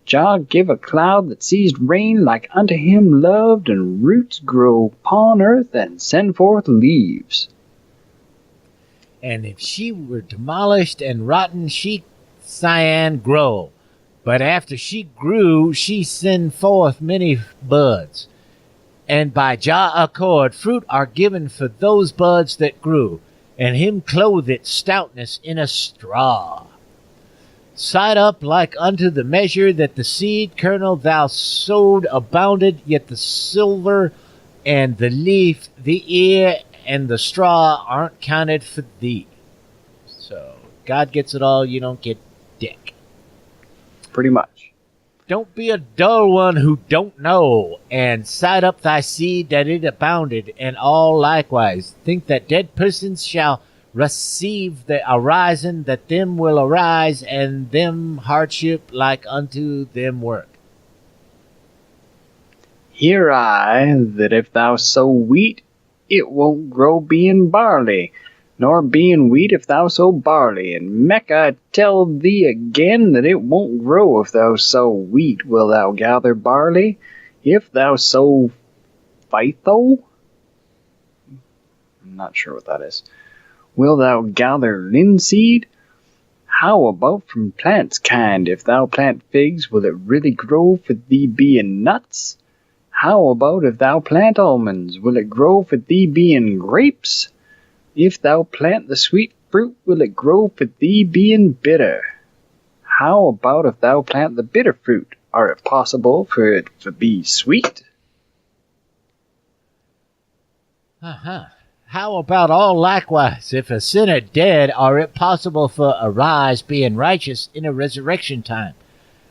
Jah give a cloud that seized rain like unto him loved, and roots grow upon earth and send forth leaves. And if she were demolished and rotten, she cyan grow. But after she grew, she send forth many buds. And by Jah accord, fruit are given for those buds that grew, and him clothed stoutness in a straw. Side up like unto the measure that the seed kernel thou sowed abounded, yet the silver and the leaf, the ear, and the straw aren't counted for thee. So, God gets it all, you don't get dick. Pretty much. Don't be a dull one who don't know, and side up thy seed that it abounded, and all likewise. Think that dead persons shall receive the arising, that them will arise, and them hardship like unto them work. Hear I, that if thou sow wheat, it won't grow being barley, nor being wheat if thou sow barley. And Mecca, I tell thee again that it won't grow if thou sow wheat. Will thou gather barley? If thou sow phytho? I'm not sure what that is. Will thou gather linseed? How about from plants kind? If thou plant figs, will it really grow for thee being nuts? How about if thou plant almonds? Will it grow for thee being grapes? If thou plant the sweet fruit, will it grow for thee being bitter? How about if thou plant the bitter fruit? Are it possible for it to be sweet? How about all likewise? If a sinner dead, are it possible for a rise being righteous in a resurrection time?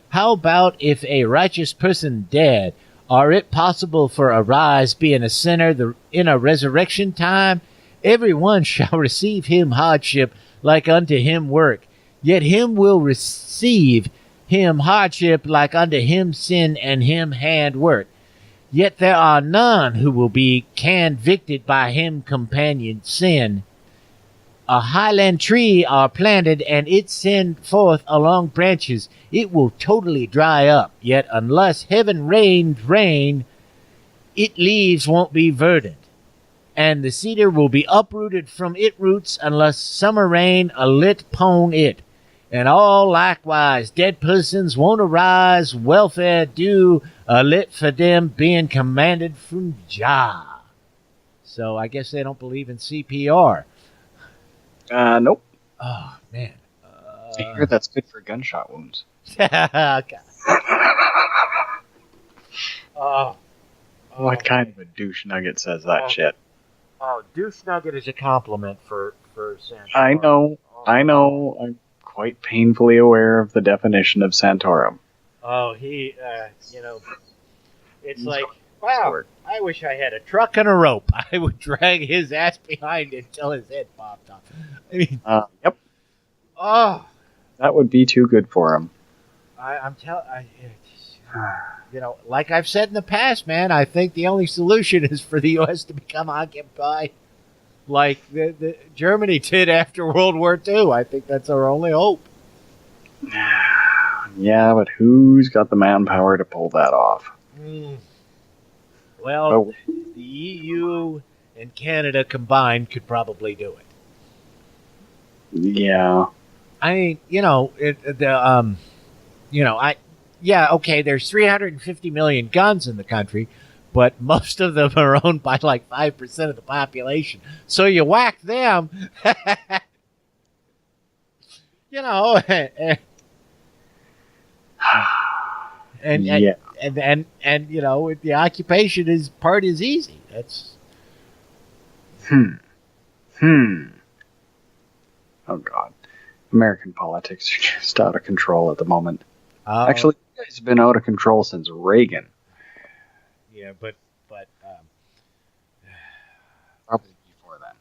How about if a righteous person dead, are it possible for a rise being a sinner in a resurrection time? Every one shall receive him hardship like unto him work, yet him will receive him hardship like unto him sin and him hand work. Yet there are none who will be convicted by him companion sin. A highland tree are planted, and it send forth along branches. It will totally dry up, yet unless heaven rains rain, its leaves won't be verdant. And the cedar will be uprooted from its roots unless summer rain a lit pon it. And all likewise dead persons won't arise, welfare due a lit for them being commanded from Jah. So I guess they don't believe in CPR. Nope. Oh, man. I hear that's good for gunshot wounds. What kind of a douche nugget says that shit? Oh, douche nugget is a compliment for Santorum. I know. I'm quite painfully aware of the definition of Santorum. Oh, it's like, wow, I wish I had a truck and a rope. I would drag his ass behind it until his head popped off. I mean, yep. Oh, that would be too good for him. I'm telling like I've said in the past, man, I think the only solution is for the U.S. to become occupied like the Germany did after World War II. I think that's our only hope. Yeah, but who's got the manpower to pull that off? Well, the EU and Canada combined could probably do it. Yeah. I mean, okay, there's 350 million guns in the country, but most of them are owned by like 5% of the population. So you whack them, and the occupation is easy. That's Oh God, American politics are just out of control at the moment. Actually, it's been out of control since Reagan. Yeah, but probably before then.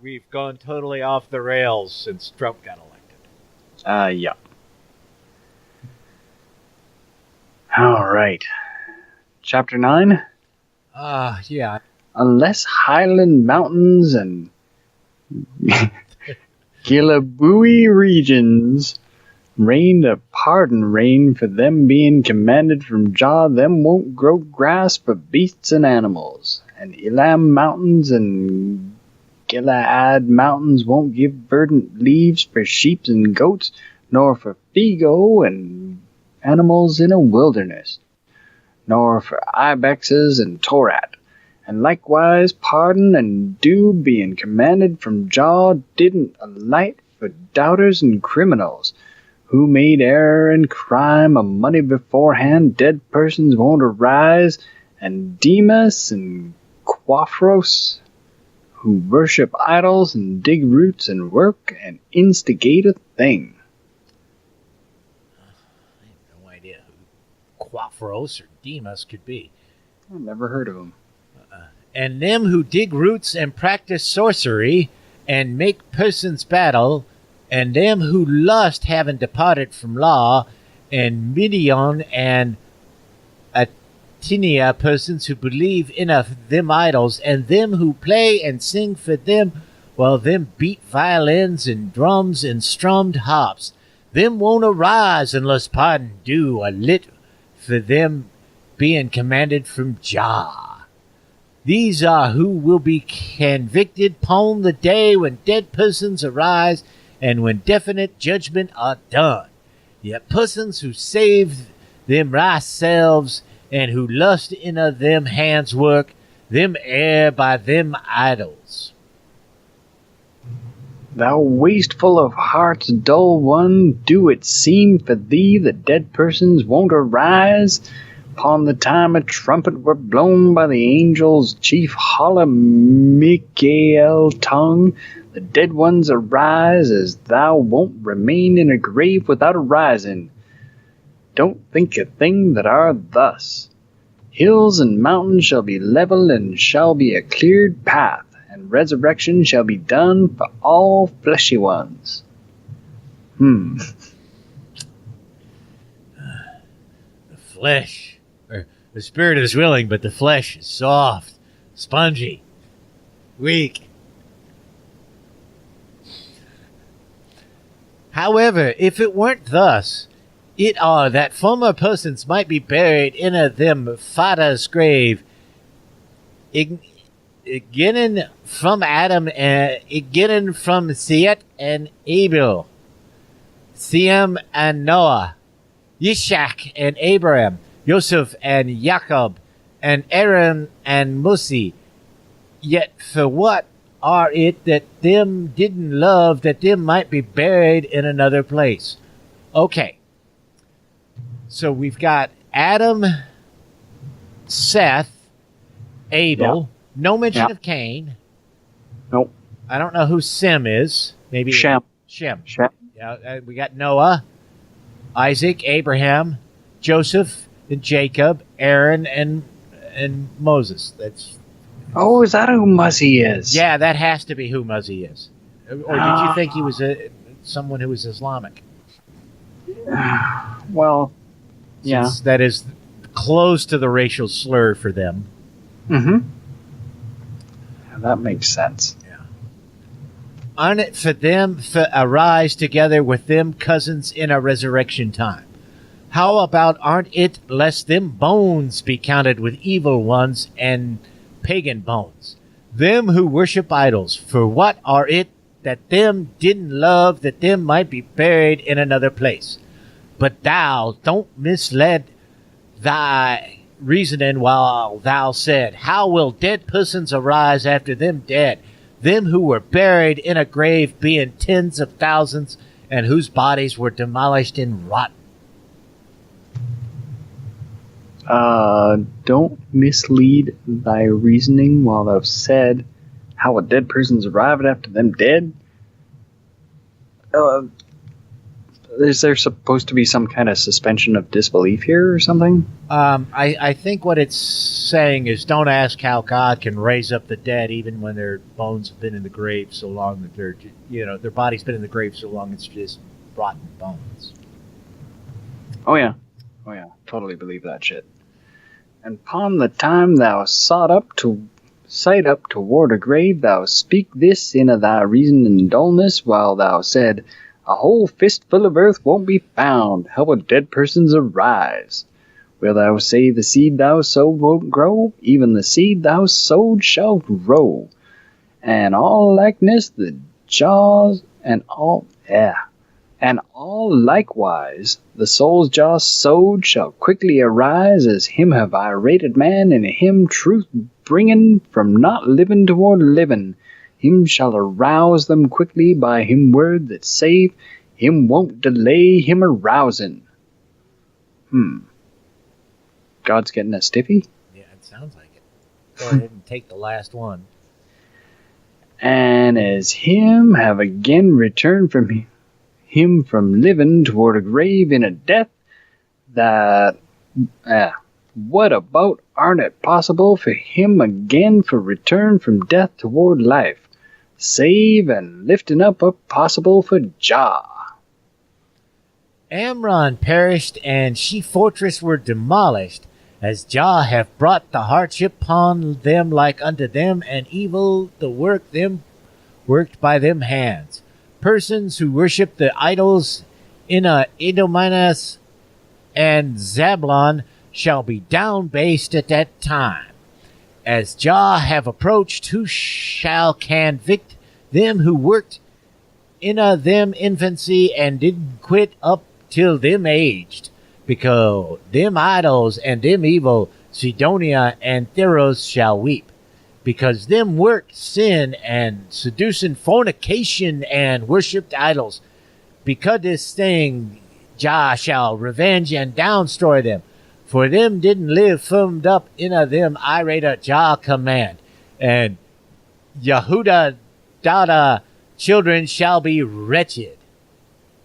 We've gone totally off the rails since Trump got elected. Yeah. All right. Chapter 9? Yeah. Unless Highland Mountains and Gillabooey regions rained a pardon rain for them being commanded from Jah, them won't grow grass for beasts and animals. And Elam Mountains and Gilead Mountains won't give verdant leaves for sheep and goats, nor for figo and animals in a wilderness, nor for ibexes and torat. And likewise pardon and dew being commanded from Jah didn't alight for doubters and criminals, who made error and crime a money beforehand. Dead persons won't arise, and Demas and Quaphros, who worship idols and dig roots and work and instigate a thing. I have no idea who Quaphros or Demas could be. I've never heard of them. And them who dig roots and practice sorcery and make persons battle, and them who lust having departed from law, and Midian and Tinia persons who believe in them idols, and them who play and sing for them, while them beat violins and drums and strummed harps. Them won't arise unless pardon due a lit for them being commanded from Jah. These are who will be convicted upon the day when dead persons arise and when definite judgment are done. Yet persons who save them right selves and who lust in them hands work, them err by them idols. Thou wasteful of heart's dull one, do it seem for thee that dead persons won't arise? Upon the time a trumpet were blown by the angels' chief holla Michael tongue, the dead ones arise, as thou won't remain in a grave without arising. Don't think a thing that are thus. Hills and mountains shall be level and shall be a cleared path, and resurrection shall be done for all fleshy ones. The flesh, or the spirit is willing, but the flesh is soft, spongy, weak. However, if it weren't thus, it are that former persons might be buried in a them father's grave, beginning from Adam and beginning from Seth and Abel, Shem and Noah, Yishak and Abraham, Joseph and Jacob, and Aaron and Musi. Yet for what are it that them didn't love, that them might be buried in another place? Okay. So we've got Adam, Seth, Abel. Yeah. No mention of Cain. Nope. I don't know who Sem is. Maybe Shem. Yeah, we got Noah, Isaac, Abraham, Joseph, and Jacob, Aaron, and Moses. That's. Oh, is that who Muzzy is? Yeah, that has to be who Muzzy is. Or did you think he was someone who was Islamic? Well, yeah. Since that is close to the racial slur for them. Mm-hmm. Yeah, that makes sense. Yeah. Aren't it for them to arise together with them cousins in a resurrection time? How about aren't it lest them bones be counted with evil ones and pagan bones? Them who worship idols, for what are it that them didn't love, that them might be buried in another place? But thou don't mislead thy reasoning while thou said, how will dead persons arise after them dead? Them who were buried in a grave being tens of thousands, and whose bodies were demolished and rotten. Don't mislead thy reasoning while thou said, how will dead persons arrive after them dead? Is there supposed to be some kind of suspension of disbelief here or something? I think what it's saying is don't ask how God can raise up the dead even when their bones have been in the grave so long that their body's been in the grave so long it's just rotten bones. Oh yeah. Totally believe that shit. And upon the time thou sight up toward a grave, thou speak this in thy reason and dullness, while thou said, a whole fistful of earth won't be found. How will dead persons arise? Will thou say the seed thou sowed won't grow? Even the seed thou sowed shall grow. And all likeness the jaws and all likewise the soul's jaws sowed shall quickly arise, as him have I rated man, and him truth bringing from not living toward living. Him shall arouse them quickly by him word that save, him won't delay him arousing. God's getting a stiffy? Yeah, it sounds like it. Go ahead and take the last one. And as him have again returned from him from living toward a grave in a death, that what about aren't it possible for him again for return from death toward life? Save and lifting up possible for Jah. Amron perished, and she fortress were demolished. as Jah hath brought the hardship upon them like unto them, and evil the work them worked by them hands. Persons who worship the idols in Edominas and Zabulon shall be downbased at that time. As Jah have approached, who shall convict them who worked in them infancy and didn't quit up till them aged? Because them idols and them evil Sidonia and Theros shall weep. Because them worked sin and seducing fornication and worshipped idols. Because this thing Jah shall revenge and downstroy them. For them didn't live firmed up in them irate at Jah command. And Yehuda Dada children shall be wretched.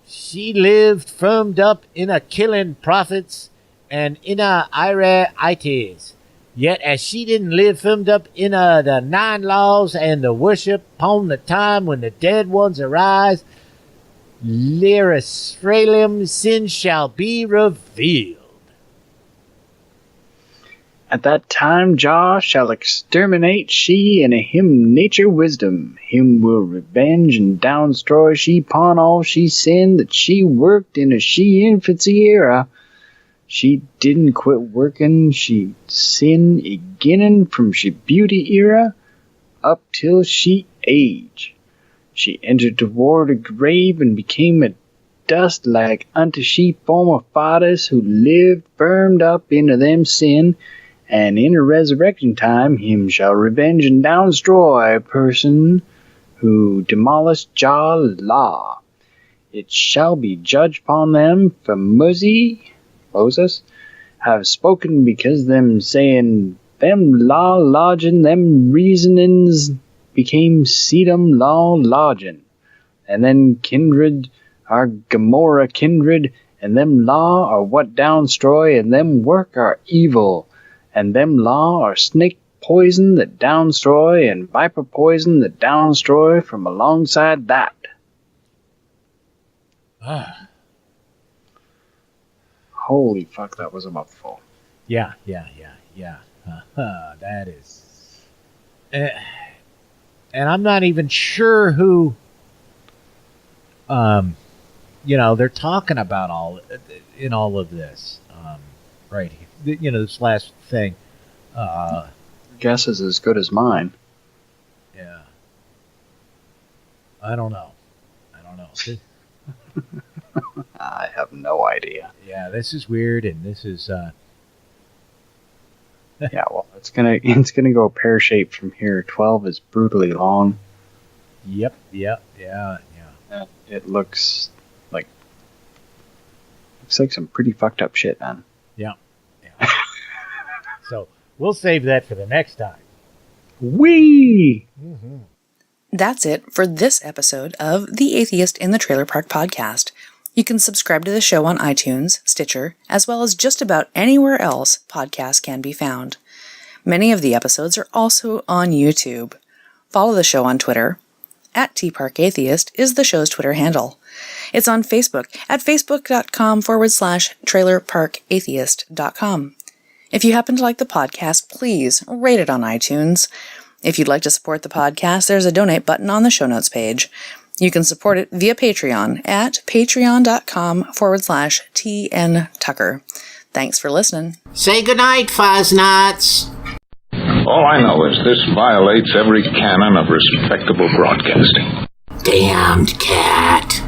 She lived firmed up in killing prophets and in ira ites. Yet as she didn't live firmed up in the 9 laws and the worship upon the time when the dead ones arise, Lirastralim sin shall be revealed. At that time Jah shall exterminate she and him nature wisdom. Him will revenge and downstroy she upon all she sinned that she worked in a she infancy era. She didn't quit working, she sinned again from she beauty era up till she age. She entered toward a grave and became a dust like unto she former fathers who lived firmed up into them sin. And in a resurrection time, him shall revenge and downstroy a person who demolished Jah's law. It shall be judged upon them for Moses, have spoken because them saying, them law lodging, them reasonings became sedum law lodging. And then kindred are Gomorrah kindred, and them law are what downstroy, and them work are evil. And them law are snake poison that downstroy, and viper poison that downstroy from alongside that. Holy fuck, that was a mouthful. Yeah. That is... and I'm not even sure who... they're talking about all of this. Right. This last thing. Your guess is as good as mine. Yeah. I don't know. I have no idea. Yeah, this is weird, and this is... yeah, well, it's gonna go pear-shaped from here. 12 is brutally long. Yep, yeah. It looks like some pretty fucked up shit, man. Yeah. So we'll save that for the next time. Whee! Mm-hmm. That's it for this episode of the Atheist in the Trailer Park podcast. You can subscribe to the show on iTunes, Stitcher, as well as just about anywhere else podcasts can be found. Many of the episodes are also on YouTube. Follow the show on Twitter. @TParkAtheist is the show's Twitter handle. It's on Facebook at facebook.com/trailerparkatheist.com. If you happen to like the podcast, please rate it on iTunes. If you'd like to support the podcast, there's a donate button on the show notes page. You can support it via Patreon at patreon.com/TNTucker. Thanks for listening. Say goodnight, Fuzz-Nuts. All I know is this violates every canon of respectable broadcasting. Damned cat.